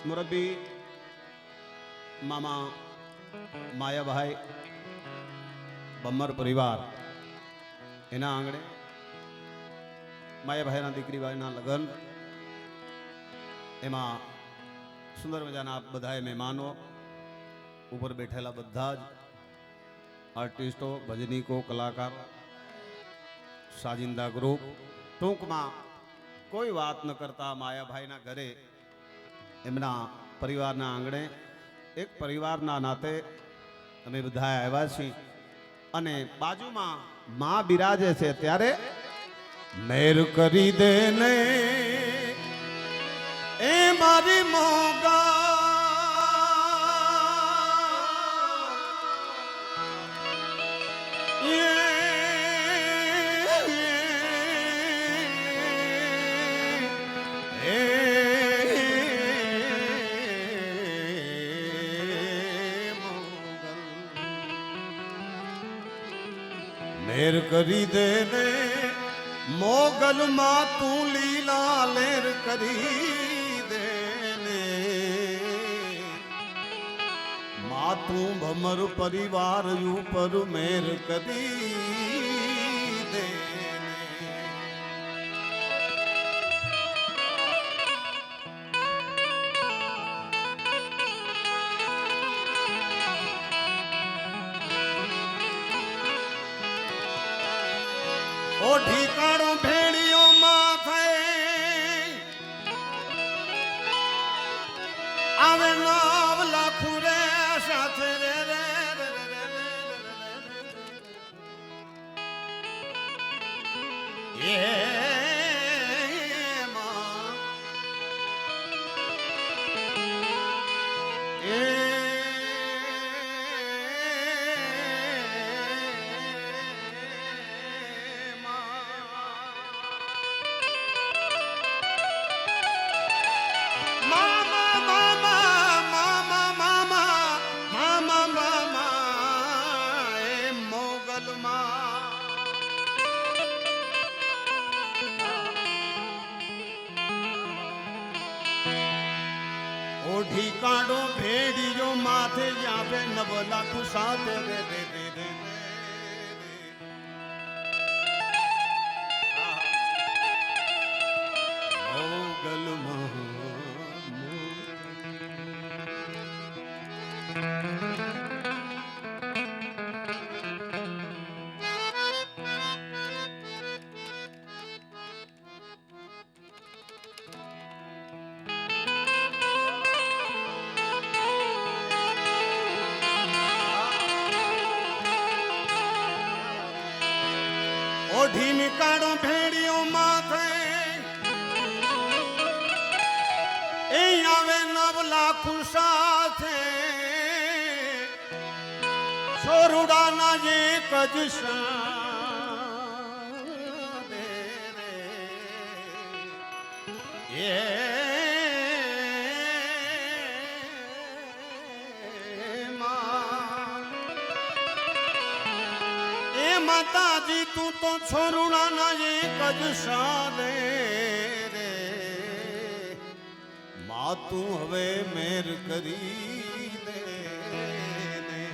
मुरब्बी मामा माया भाई बम्मर परिवार एना आंगणे माया भाई दीकरी भाई लगन एमा सुंदर मजाना बधाए मेहमानों ऊपर बैठेला बधा आर्टिस्टों भजनीको कलाकार साजिंदा ग्रुप टूंक में कोई बात न करता माया भाई ना घरे एमना परिवार ना आंगणे एक परिवार ना नाते अमे बधाए आव्या छीए अने बाजुमां मां बिराजे छे त्यारे मेर करी दे ने ए मारी मोगा लेर करी दे ने मोगल मा तू लीला लेर करी दे ने मा तू भमर परिवार ऊपर मेर करी दे ओ ठिकाणो भेड़ियों माथे आवे नाव लाखू रे साथे रे रे रे रे रे ये मां ये ठिकाणो भेड़ियो माथे जावे नव लाख साथ रे रे रे रे मोगल ओढ़ी निकाड़ो भेड़ियों माथे ए आवे नव लाख साथे छोरुड़ा ना ये कज दे रे ये माता जी तू तो छोरुणा ना ये कज दे रे मां तू हवे मेर करी दे ने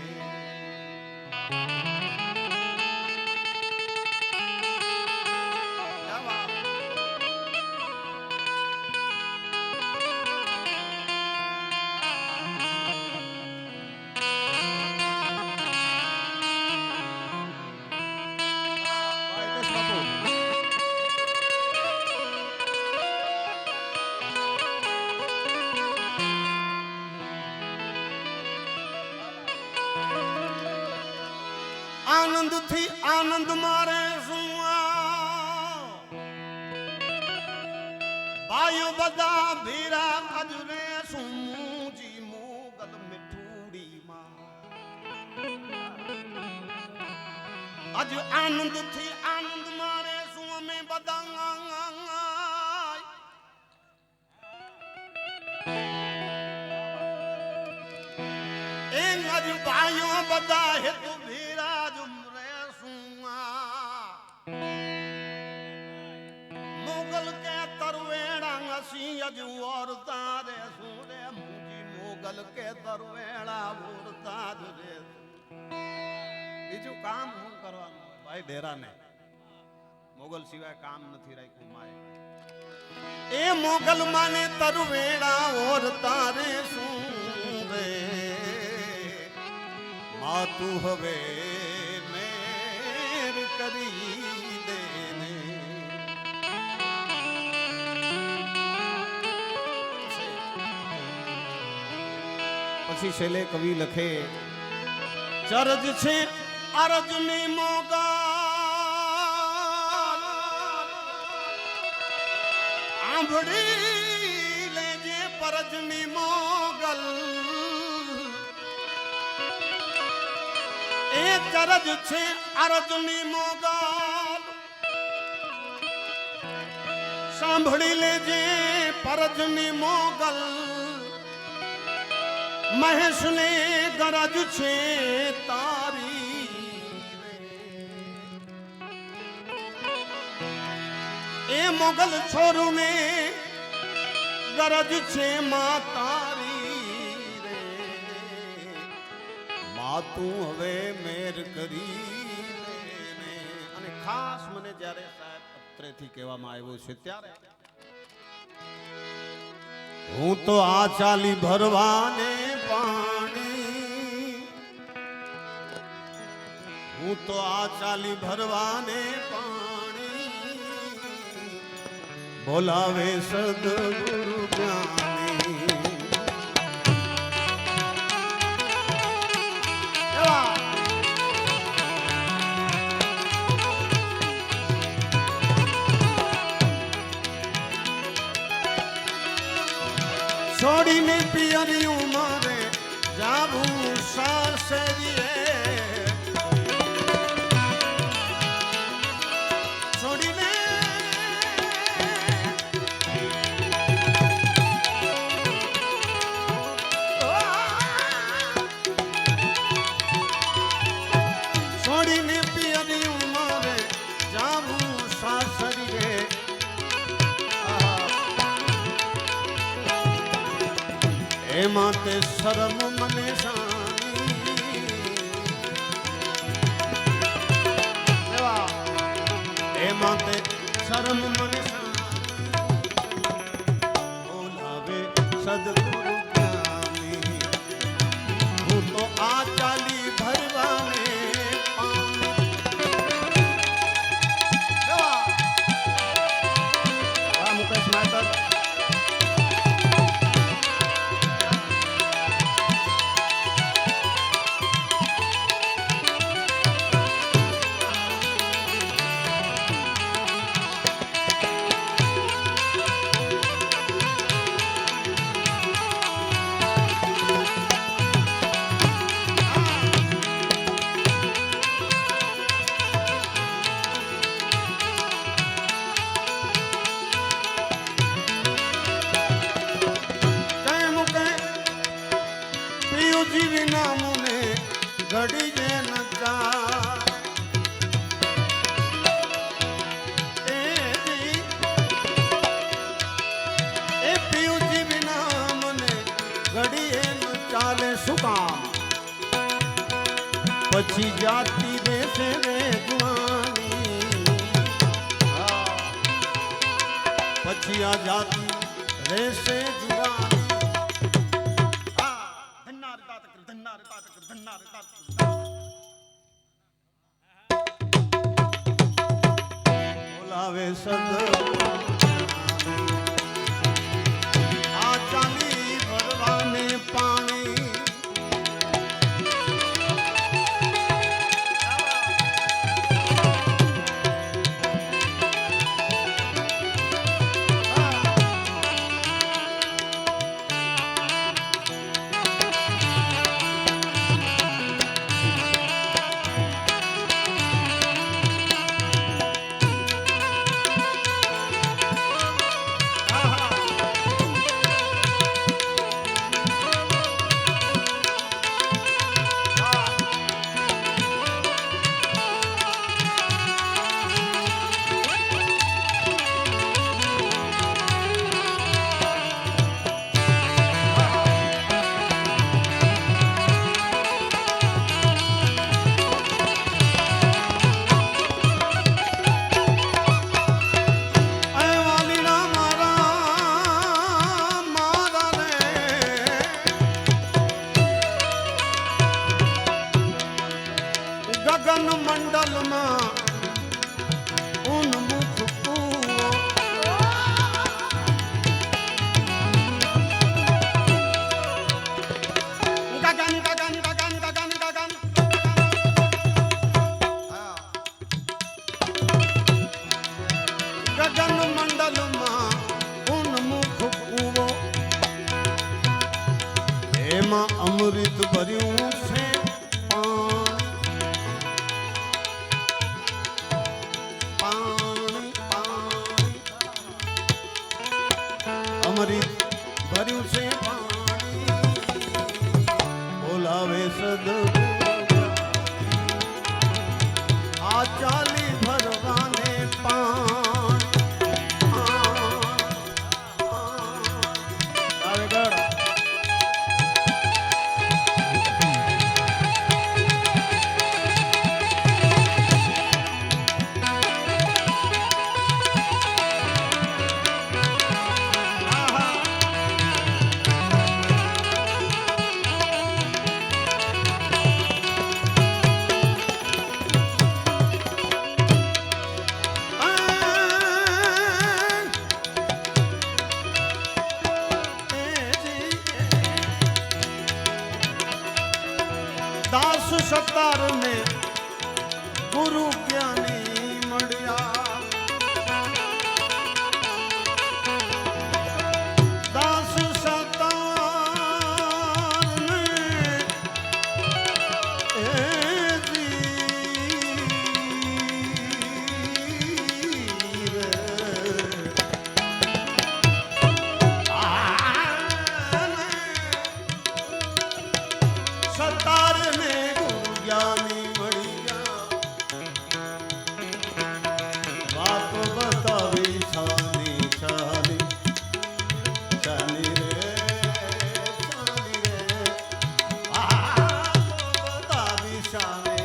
आनंद थी आनंद मारे सुआ भाइयों बदा भीरा अजरे सूजी मोगल मिठूड़ी मां अज आनंद थी आनंद मारे सुआ में बदा अज भाइयों बदा है तू भीरा जुमरे सुआ मोगल के तरवेड़ा सी अज और तारे सूरे મોગલ કે દરવેળા ઉડતા જ રે બીજું કામ શું કરવાનું હોય ભાઈ ડેરાને મોગલ સિવાય કામ નથી રાખ્યું માએ એ મોગલ માને તરવેળા ઓરતા રે શું રે માતું હવે મેર કરી દે ને પછી છેલ્લે કવિ લખે ચરજ છે અરજની મોગલ આંભળી લેજે પરજની મોગલ એ ચરજ છે અરજની મોગલ સાંભળી લેજે પરજની મોગલ મહેશ ને ગરજ છે તારી એ મોગલ છોરું ને ગરજ છે માં તારી રે માં તું હવે મેર કરી ને અને ખાસ મને જ્યારે સાહેબ પત્રેથી કહેવામાં આવ્યું છે ત્યારે હું તો આ ચાલી ભરવાને પાણી હું તો આ ચાલી ભરવાને પાણી બોલાવે સદગુરુ જ્ઞાની છોડીને પિયરિયું મારે જાવું સાસરીએ છોડીને છોડીને પિયરિયું મારે જાવું સાસરીએ એમાં તે શરમ મને એમાં તે શરમ મને બોલાવે સદગુરુ જ્ઞાની હું તો આ ચાલી ભરવાને મુકેશ માસ્ટર જીવી નામને ઘડી જે નચા એ પીયું જીવી નામને ઘડી એ ન ચાલે શું કામ પછી જાતી દેશે રે જુવાની પછી આ જાતી રહેશે જુવાની બોલાવે સદગુરુ આ ચાલી ભરવાને પાણી अमृत भर्યું છે પાણી પાણી અમૃત ભર્યું છે પાણી બોલાવે સદગુરુ આ ચાલી ભરવાને પાણી આવે ગળ दास सतार ने गुरु ज्ञानी मड़िया दास सतार ने सतार ने गुरु ज्ञानी मड़िया बात बतावी छानी छानी छानी रे बात बतावी छाने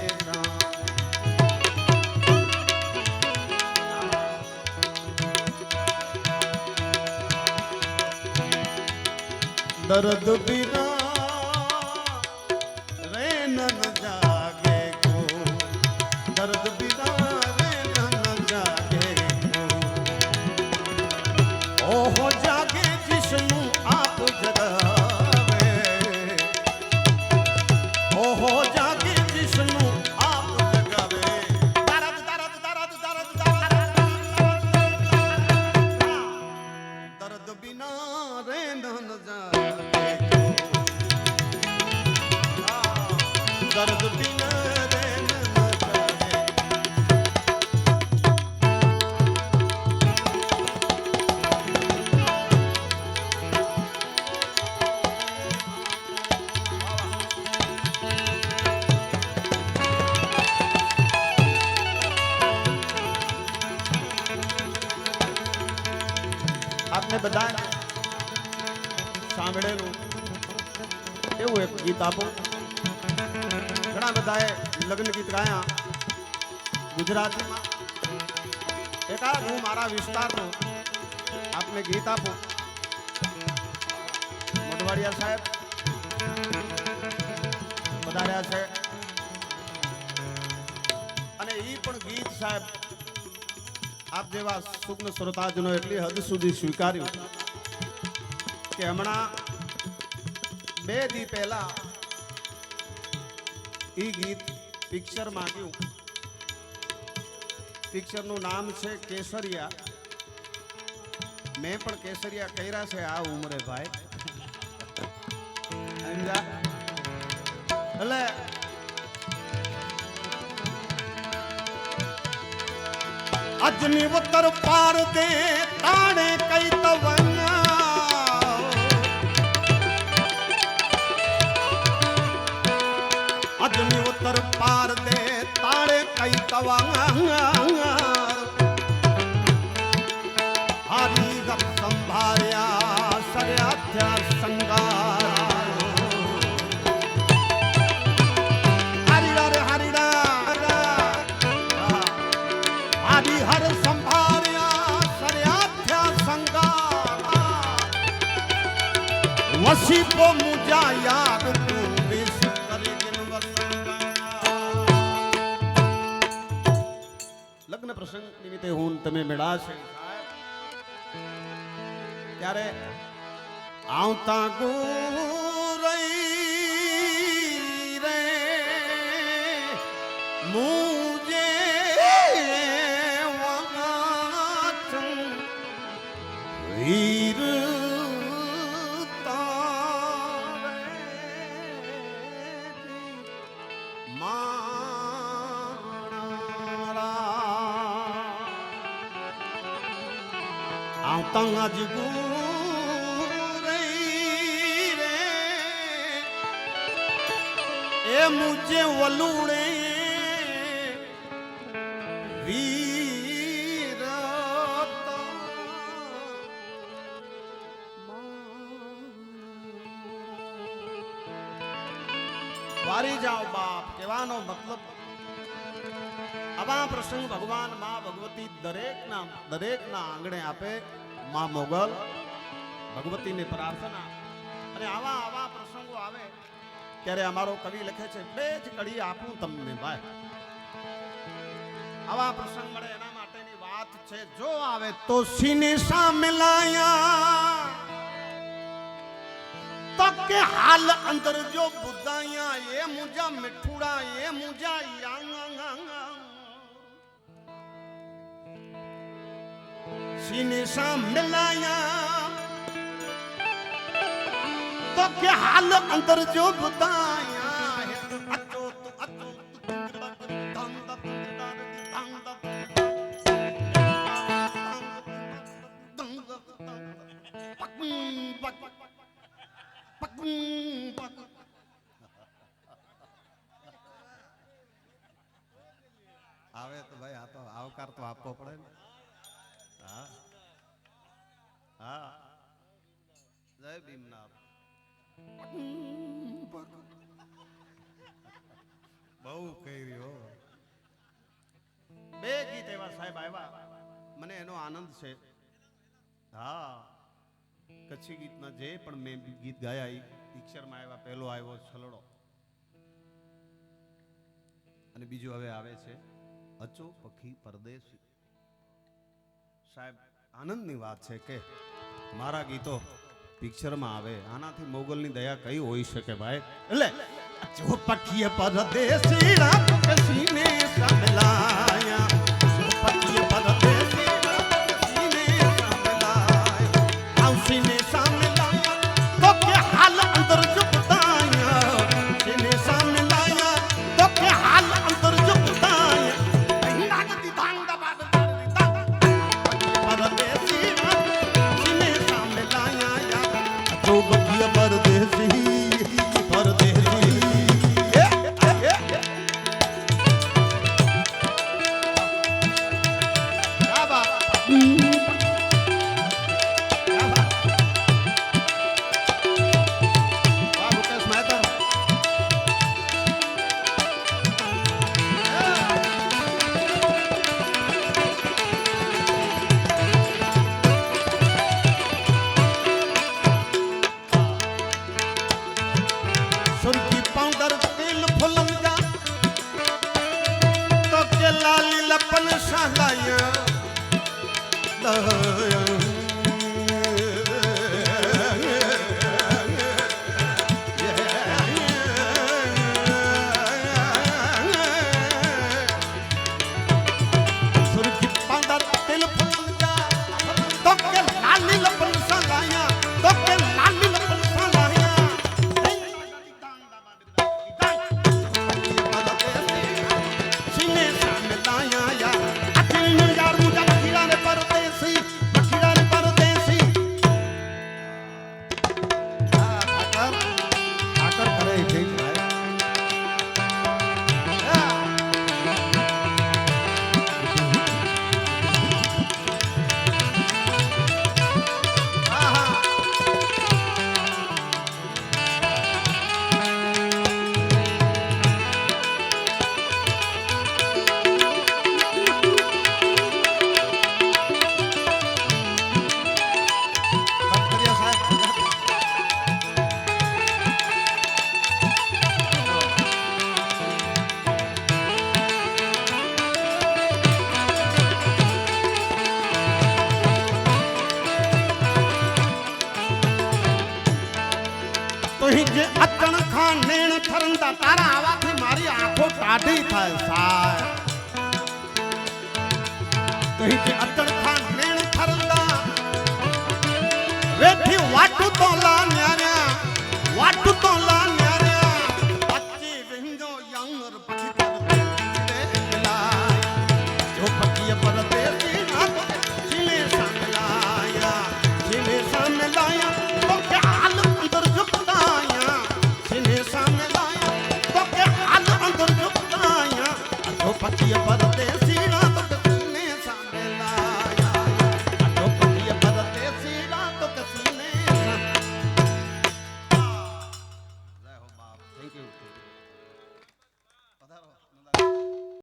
दर्द बिना न जागे को दर्द बिना न जागे को ओहो जागे जिसनु आप जगावे ओहो जागे जिसनु आप जगावे दर्द दर्द दर्द दर्द दर्द बिना रे न जागे दर्द बिना रे न जागे आपने बताया સાંભળેલું એવું એક ગીત આપો ઘણા બધાએ લગ્ન ગીત ગાયા ગુજરાતીમાં એકાદ હું મારા વિસ્તારનું આપને ગીત આપું મોઢવાડિયા સાહેબ પધાર્યા છે અને ઈ પણ ગીત સાહેબ આપ જેવા સુગ્ન શ્રોતાજનો એટલી હદ સુધી સ્વીકાર્યું કે હમણાં 2 દી પહેલા ઈ ગીત પિક્ચરમાં ગયું પિક્ચરનું નામ છે કેસરિયા મેં પણ કેસરિયા કર્યા છે આ ઉંમરે ભાઈ સમજા એટલે અજની ઉત્તર પાર દે તાણે કઈ તવના અજની ઉત્તર પાર દે તાણે કઈ તવના હારી ગપ સંભાળ્યા સર્યાથ્યા સંગાર हर संभारिया सर्याथ्या संगार वसीपो मुझा याद तू विश करे जिन लग्न प्रसंग निमित्ते હું તમે મેળા છે ત્યારે આવતા ગુરઈ રે મુજે વીર તારે तंग रे ए मुझे वलूड़े वीर वारी जाओ बाप कहेવાનો मतलब આવા પ્રસંગ ભગવાન માં ભગવતી દરેકના આંગણે આપે માં મોગલ ભગવતીની પ્રાર્થના અને આવા પ્રસંગો આવે ત્યારે અમારો કવિ લખે છે બે જ કડી આપું તમને ભાઈ આવા પ્રસંગ મળે એના માટેની વાત છે જો આવે તો સીને સામે લાયા તો કે હાલ અંદર જો બુદાયા એ મુજા મિઠુડા એ મુજા सीने सामने लाया तो क्या हाल अंदर जो बताया है अचो तो अचो आवे तो भाई आ तो आवकार तो आपको पड़े हाँ हाँ जय भीमनाथ बहु कही रही બે ગીત એવા સાહેબ આવ્યા મને એનો આનંદ છે હા કચ્છી ગીતના જે પણ મેં ગીત ગાયા એ પિક્ચરમાં આવ્યા પહેલો આવ્યો છલડો અને બીજું હવે આવે છે અચો પખી પરદેશી સાહેબ આનંદની વાત છે કે મારા ગીતો પિક્ચરમાં આવે આનાથી મોગલની દયા કઈ હોઈ શકે ભાઈ એટલે જો પખીએ પરદેશી રાત કે સીને સામલાયા જો પખીએ પરદેશી રાત કે સીને સામલાયા આવ સીને સામલાયા તો કે હાલ અંદર જો બતાયા સીને સામલાયા તો કે હાલ અંદર જો બતાયા નાગતી ધાંગા બાદ તારા આવાથી મારી આંખો ટાઢી થાય સાહેબ તો હિ અતણ ખાન નેણ થરંદા વેઠી વાટું